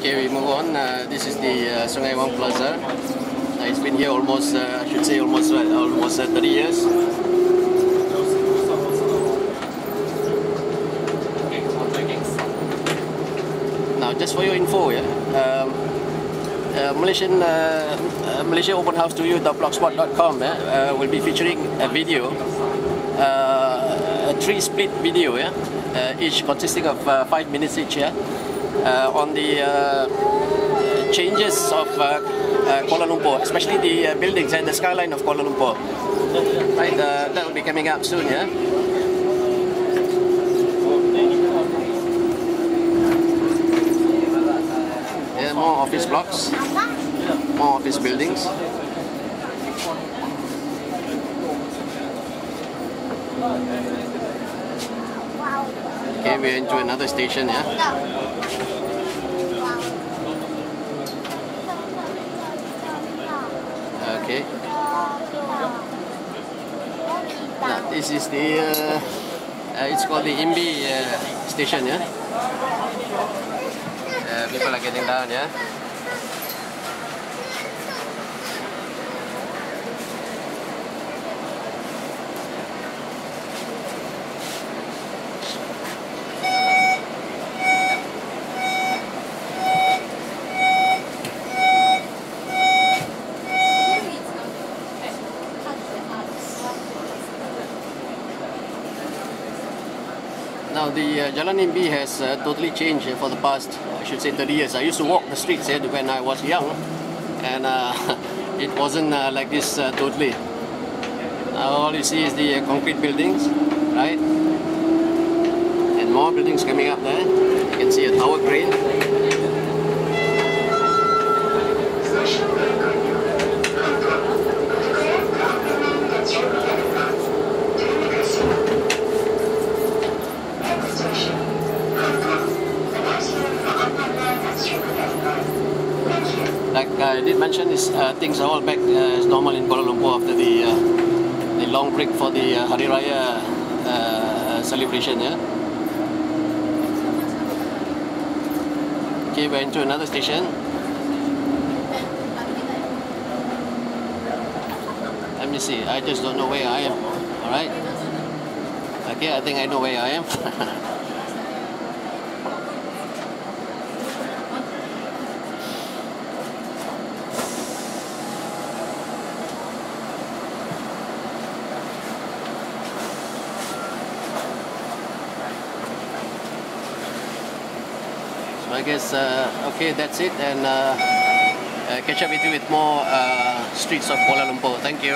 Okay, we move on. This is the Sungai Wang Plaza. It's been here almost, I should say, almost 30 years. Now, just for your info, Malaysia Open House to you.blogspot.com will be featuring a video, a 3-split video, each consisting of 5 minutes each, on the changes of Kuala Lumpur, especially the buildings and the skyline of Kuala Lumpur. Right, that will be coming up soon, more office blocks, more office buildings. Okay, we're into another station, Okay. Now this is the it's called the Imbi station, people are getting down, Now the Jalan Imbi has totally changed for the past, I should say, 30 years. I used to walk the streets here when I was young, and it wasn't like this totally. Now all you see is the concrete buildings, right? And more buildings coming up there. You can see a tower crane. Like I did mention, things are all back as normal in Kuala Lumpur after the long break for the Hari Raya celebration. Okay, we're into another station. Let me see. I just don't know where I am. All right. Okay, I think I know where I am. I guess, okay, that's it, and catch up with you with more streets of Kuala Lumpur. Thank you.